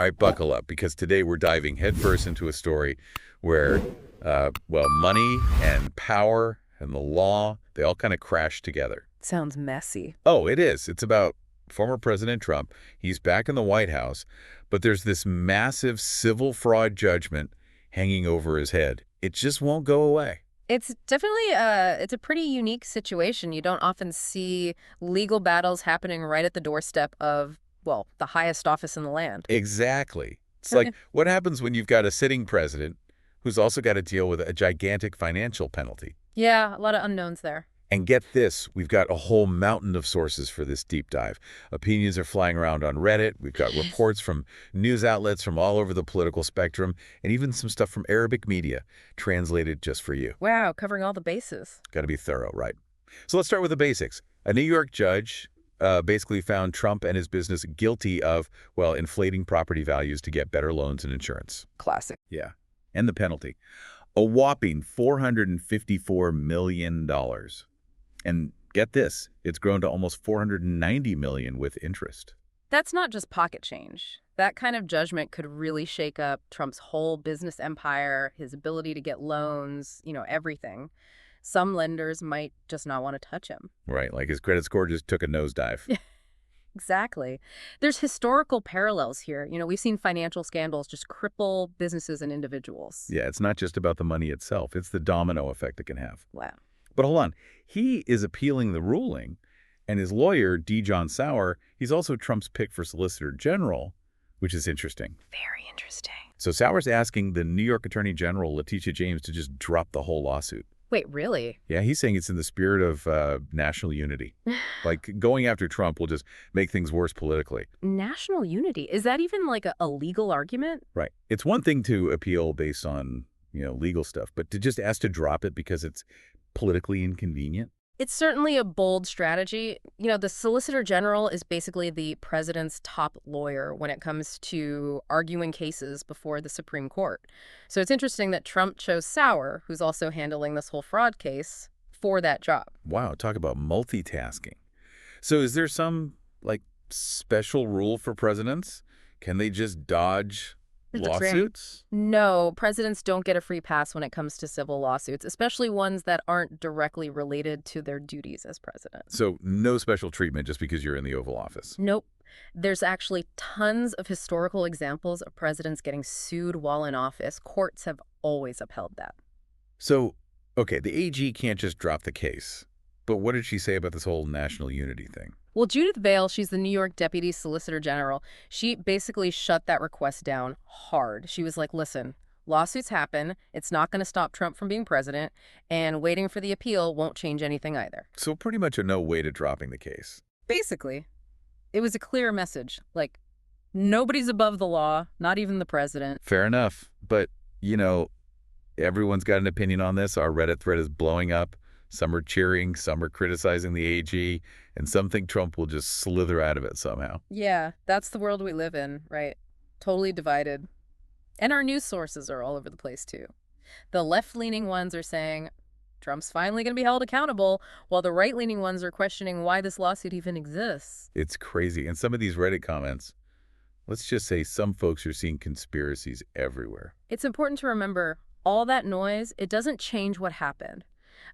All right, buckle up, because today we're diving headfirst into a story where, well, money and power and the law, they all kind of crash together. Sounds messy. Oh, it is. It's about former President Trump. He's back in the White House, but there's this massive civil fraud judgment hanging over his head. It just won't go away. It's definitely it's a pretty unique situation. You don't often see legal battles happening right at the doorstep of, well, the highest office in the land. Exactly. It's like, what happens when you've got a sitting president who's also got to deal with a gigantic financial penalty? Yeah, a lot of unknowns there. And get this, we've got a whole mountain of sources for this deep dive. Opinions are flying around on Reddit. We've got reports from news outlets from all over the political spectrum, and even some stuff from Arabic media, translated just for you. Wow, covering all the bases. Got to be thorough, right? So let's start with the basics. A New York judge basically found Trump and his business guilty of, well, inflating property values to get better loans and insurance. Classic. Yeah. And the penalty, a whopping $454 million. And get this, it's grown to almost $490 million with interest. That's not just pocket change. That kind of judgment could really shake up Trump's whole business empire, his ability to get loans, everything. Some lenders might just not want to touch him. Right, like his credit score just took a nosedive. Exactly. There's historical parallels here. We've seen financial scandals just cripple businesses and individuals. Yeah, it's not just about the money itself. It's the domino effect it can have. Wow. But hold on. He is appealing the ruling, and his lawyer, D. John Sauer, he's also Trump's pick for Solicitor General, which is interesting. Very interesting. So Sauer's asking the New York Attorney General Letitia James to just drop the whole lawsuit. Wait, really? Yeah, he's saying it's in the spirit of national unity. Like, going after Trump will just make things worse politically. National unity? Is that even like a legal argument? Right. It's one thing to appeal based on, legal stuff, but to just ask to drop it because it's politically inconvenient? It's certainly a bold strategy. The Solicitor General is basically the president's top lawyer when it comes to arguing cases before the Supreme Court. So it's interesting that Trump chose Sauer, who's also handling this whole fraud case, for that job. Wow, talk about multitasking. So is there some, special rule for presidents? Can they just dodge lawsuits? No, presidents don't get a free pass when it comes to civil lawsuits, especially ones that aren't directly related to their duties as president. So no special treatment just because you're in the Oval Office? Nope. There's actually tons of historical examples of presidents getting sued while in office. Courts have always upheld that. So, okay, the AG can't just drop the case. But what did she say about this whole national unity thing? Well, Judith Vale, she's the New York Deputy Solicitor General. She basically shut that request down hard. She was like, listen, lawsuits happen. It's not going to stop Trump from being president. And waiting for the appeal won't change anything either. So pretty much a no way to dropping the case. Basically. It was a clear message. Like, nobody's above the law, not even the president. Fair enough. But, everyone's got an opinion on this. Our Reddit thread is blowing up. Some are cheering, some are criticizing the AG, and some think Trump will just slither out of it somehow. Yeah, that's the world we live in, right? Totally divided. And our news sources are all over the place, too. The left-leaning ones are saying Trump's finally going to be held accountable, while the right-leaning ones are questioning why this lawsuit even exists. It's crazy. And some of these Reddit comments, let's just say some folks are seeing conspiracies everywhere. It's important to remember, all that noise, it doesn't change what happened.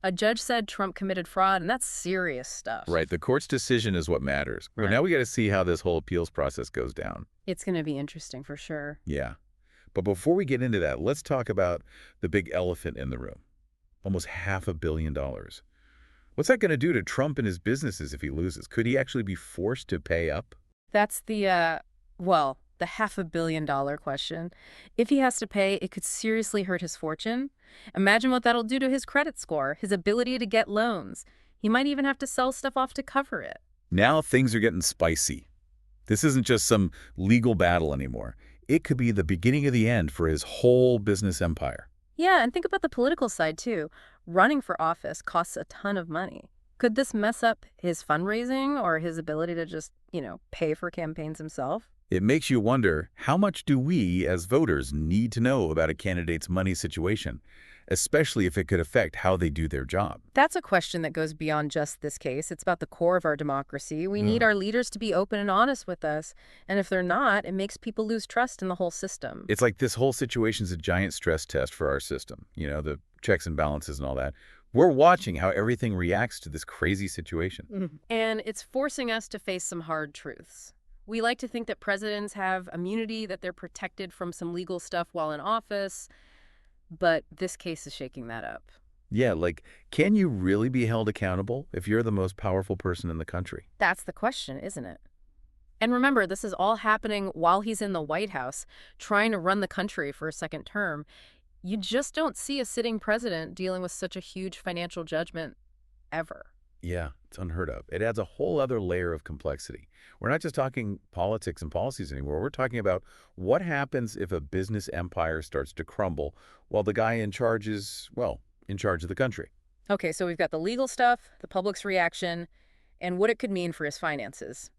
A judge said Trump committed fraud, and that's serious stuff. Right. The court's decision is what matters. Right. But now we got to see how this whole appeals process goes down. It's going to be interesting for sure. Yeah. But before we get into that, let's talk about the big elephant in the room. Almost $500 million. What's that going to do to Trump and his businesses if he loses? Could he actually be forced to pay up? That's the $500 million question. If he has to pay, it could seriously hurt his fortune. Imagine what that'll do to his credit score, his ability to get loans. He might even have to sell stuff off to cover it. Now things are getting spicy. This isn't just some legal battle anymore. It could be the beginning of the end for his whole business empire. Yeah, and think about the political side, too. Running for office costs a ton of money. Could this mess up his fundraising or his ability to just, pay for campaigns himself? It makes you wonder, how much do we as voters need to know about a candidate's money situation? especially if it could affect how they do their job. That's a question that goes beyond just this case. It's about the core of our democracy. We need Ugh. our leaders to be open and honest with us. And if they're not, it makes people lose trust in the whole system. It's like this whole situation's a giant stress test for our system, the checks and balances and all that. We're watching how everything reacts to this crazy situation. Mhm. And it's forcing us to face some hard truths. We like to think that presidents have immunity, that they're protected from some legal stuff while in office, but this case is shaking that up. Yeah, like, can you really be held accountable if you're the most powerful person in the country? That's the question, isn't it? And remember, this is all happening while he's in the White House, trying to run the country for a second term. You just don't see a sitting president dealing with such a huge financial judgment ever. Yeah, it's unheard of. It adds a whole other layer of complexity. We're not just talking politics and policies anymore. We're talking about what happens if a business empire starts to crumble while the guy in charge is, well, in charge of the country. Okay, so we've got the legal stuff, the public's reaction, and what it could mean for his finances.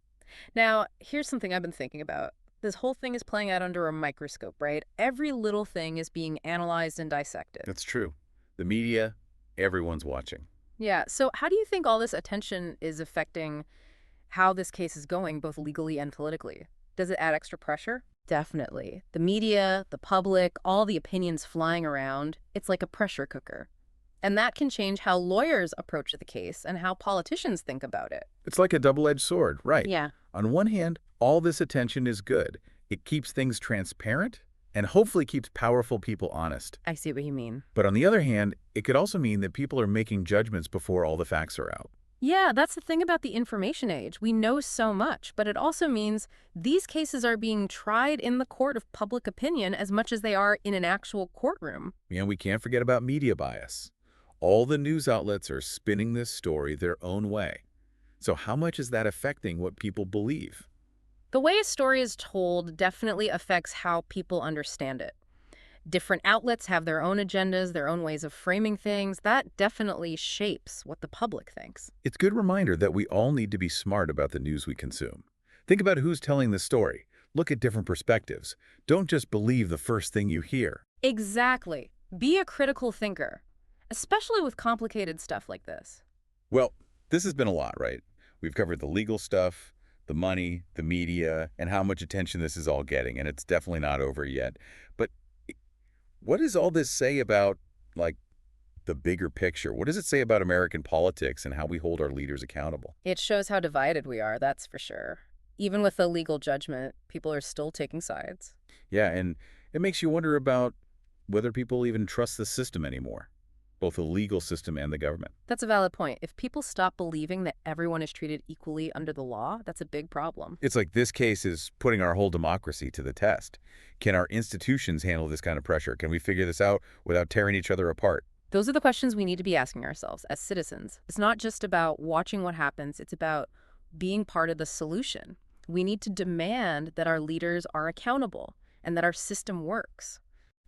Now, here's something I've been thinking about. This whole thing is playing out under a microscope, right? Every little thing is being analyzed and dissected. That's true. The media, everyone's watching. Yeah, so how do you think all this attention is affecting how this case is going, both legally and politically? Does it add extra pressure? Definitely. The media, the public, all the opinions flying around, it's like a pressure cooker. And that can change how lawyers approach the case and how politicians think about it. It's like a double-edged sword, right? Yeah. On one hand, all this attention is good. It keeps things transparent and hopefully keeps powerful people honest. I see what you mean. But on the other hand, it could also mean that people are making judgments before all the facts are out. Yeah, that's the thing about the information age. We know so much, but it also means these cases are being tried in the court of public opinion as much as they are in an actual courtroom. And we can't forget about media bias. All the news outlets are spinning this story their own way. So how much is that affecting what people believe? The way a story is told definitely affects how people understand it. Different outlets have their own agendas, their own ways of framing things. That definitely shapes what the public thinks. It's a good reminder that we all need to be smart about the news we consume. Think about who's telling the story. Look at different perspectives. Don't just believe the first thing you hear. Exactly. Be a critical thinker, especially with complicated stuff like this. Well, this has been a lot, right? We've covered the legal stuff, the money, the media, and how much attention this is all getting, and it's definitely not over yet. But what does all this say about, like, the bigger picture? What does it say about American politics and how we hold our leaders accountable? It shows how divided we are, that's for sure. Even with the legal judgment, people are still taking sides. Yeah, and it makes you wonder about whether people even trust the system anymore, both the legal system and the government. That's a valid point. If people stop believing that everyone is treated equally under the law, that's a big problem. It's like this case is putting our whole democracy to the test. Can our institutions handle this kind of pressure? Can we figure this out without tearing each other apart? Those are the questions we need to be asking ourselves as citizens. It's not just about watching what happens, it's about being part of the solution. We need to demand that our leaders are accountable and that our system works.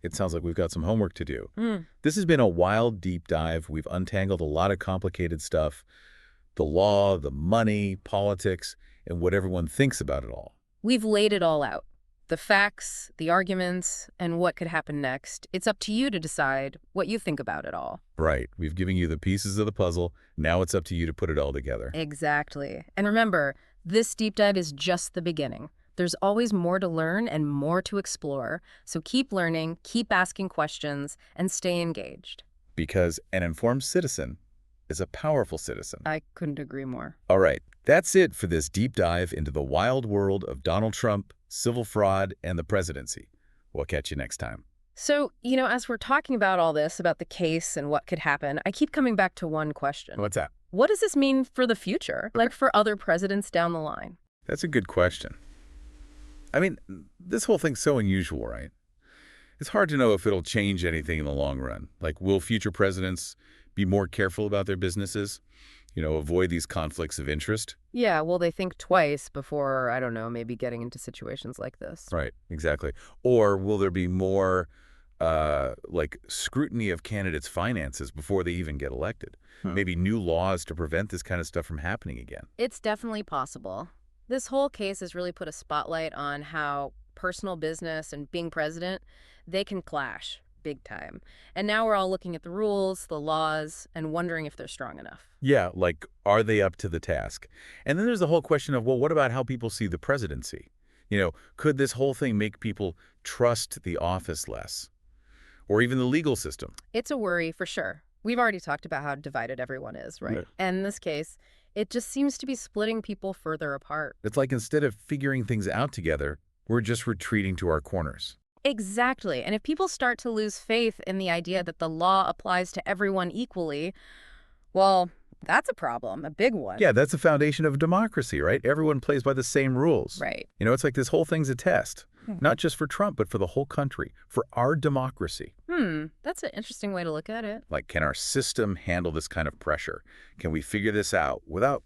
It sounds like we've got some homework to do. Mm. This has been a wild, deep dive. We've untangled a lot of complicated stuff. The law, the money, politics, and what everyone thinks about it all. We've laid it all out. The facts, the arguments, and what could happen next. It's up to you to decide what you think about it all. Right. We've given you the pieces of the puzzle. Now it's up to you to put it all together. Exactly. And remember, this deep dive is just the beginning. There's always more to learn and more to explore. So keep learning, keep asking questions, and stay engaged. Because an informed citizen is a powerful citizen. I couldn't agree more. All right. That's it for this deep dive into the wild world of Donald Trump, civil fraud, and the presidency. We'll catch you next time. So, as we're talking about all this, about the case and what could happen, I keep coming back to one question. What's that? What does this mean for the future? Like for other presidents down the line? That's a good question. I mean, this whole thing's so unusual, right? It's hard to know if it'll change anything in the long run. Like, will future presidents be more careful about their businesses? Avoid these conflicts of interest? Yeah, well, they think twice before, I don't know, maybe getting into situations like this. Right, exactly. Or will there be more, scrutiny of candidates' finances before they even get elected? Maybe new laws to prevent this kind of stuff from happening again? It's definitely possible. This whole case has really put a spotlight on how personal business and being president, they can clash. big time. And now we're all looking at the rules, the laws, and wondering if they're strong enough. Yeah, like, are they up to the task? And then there's the whole question of, well, what about how people see the presidency? Could this whole thing make people trust the office less? Or even the legal system? It's a worry for sure. We've already talked about how divided everyone is, right? Right. And in this case, it just seems to be splitting people further apart. It's like instead of figuring things out together, we're just retreating to our corners. Exactly. And if people start to lose faith in the idea that the law applies to everyone equally, well, that's a problem, a big one. Yeah, that's the foundation of democracy, right? Everyone plays by the same rules. Right. It's like this whole thing's a test, Hmm. not just for Trump, but for the whole country, for our democracy. That's an interesting way to look at it. Like, can our system handle this kind of pressure? Can we figure this out without,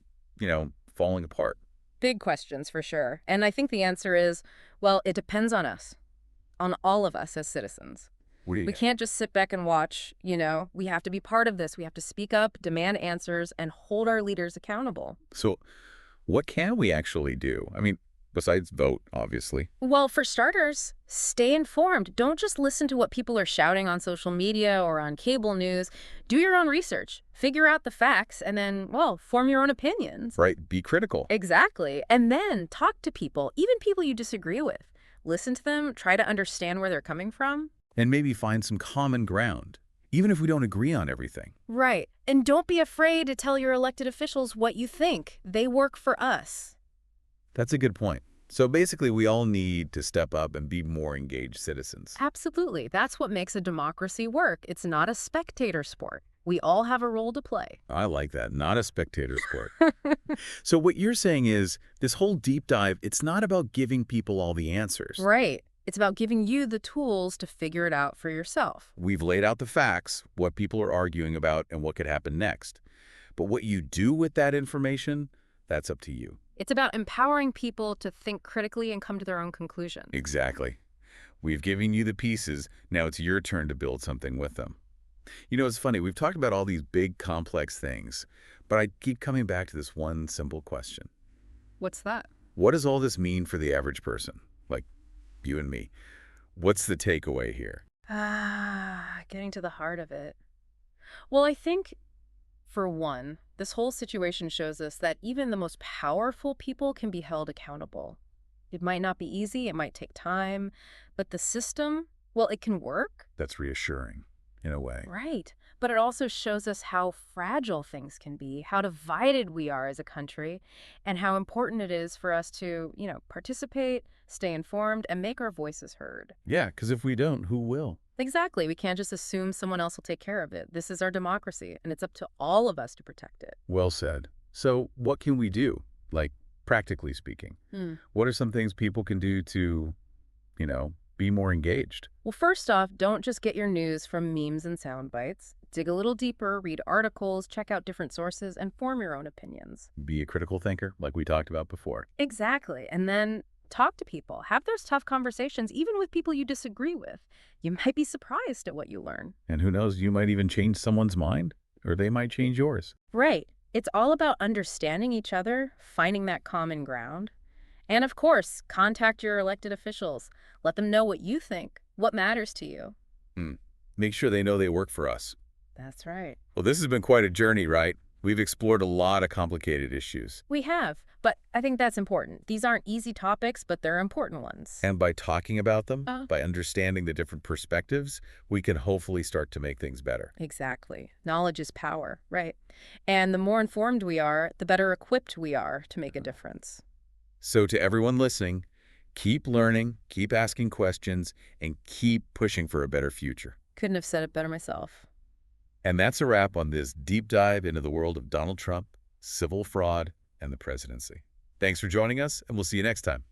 falling apart? Big questions for sure. And I think the answer is, well, it depends on us, on all of us as citizens. What do you We can't just sit back and watch, We have to be part of this. We have to speak up, demand answers, and hold our leaders accountable. So what can we actually do? I mean, besides vote, obviously. Well, for starters, stay informed. Don't just listen to what people are shouting on social media or on cable news. Do your own research. Figure out the facts and then, well, form your own opinions. Right? Be critical. Exactly. And then talk to people, even people you disagree with. Listen to them, try to understand where they're coming from. And maybe find some common ground, even if we don't agree on everything. Right. And don't be afraid to tell your elected officials what you think. They work for us. That's a good point. So basically, we all need to step up and be more engaged citizens. Absolutely. That's what makes a democracy work. It's not a spectator sport. We all have a role to play. I like that. Not a spectator sport. So what you're saying is this whole deep dive, it's not about giving people all the answers. Right. It's about giving you the tools to figure it out for yourself. We've laid out the facts, what people are arguing about, and what could happen next. But what you do with that information, that's up to you. It's about empowering people to think critically and come to their own conclusions. Exactly. We've given you the pieces. Now it's your turn to build something with them. It's funny. We've talked about all these big, complex things, but I keep coming back to this one simple question. What's that? What does all this mean for the average person, like you and me? What's the takeaway here? Getting to the heart of it. Well, I think, for one, this whole situation shows us that even the most powerful people can be held accountable. It might not be easy, it might take time, but the system, well, it can work. That's reassuring, in a way. Right. But it also shows us how fragile things can be, how divided we are as a country, and how important it is for us to, participate, stay informed, and make our voices heard. Yeah, because if we don't, who will? Exactly. We can't just assume someone else will take care of it. This is our democracy, and it's up to all of us to protect it. Well said. So what can we do, like, practically speaking? What are some things people can do to, be more engaged? Well, first off, don't just get your news from memes and sound bites. Dig a little deeper, read articles, check out different sources, and form your own opinions. Be a critical thinker, like we talked about before. Exactly. And then talk to people. Have those tough conversations, even with people you disagree with. You might be surprised at what you learn. And who knows, you might even change someone's mind, or they might change yours. Right. It's all about understanding each other, finding that common ground. And of course, contact your elected officials. Let them know what you think, what matters to you. Make sure they know they work for us. That's right. Well, this has been quite a journey, right? We've explored a lot of complicated issues. We have, but I think that's important. These aren't easy topics, but they're important ones. And by talking about them, by understanding the different perspectives, we can hopefully start to make things better. Exactly. Knowledge is power, right? And the more informed we are, the better equipped we are to make a difference. So to everyone listening, keep learning, keep asking questions, and keep pushing for a better future. Couldn't have said it better myself. And that's a wrap on this deep dive into the world of Donald Trump, civil fraud, and the presidency. Thanks for joining us, and we'll see you next time.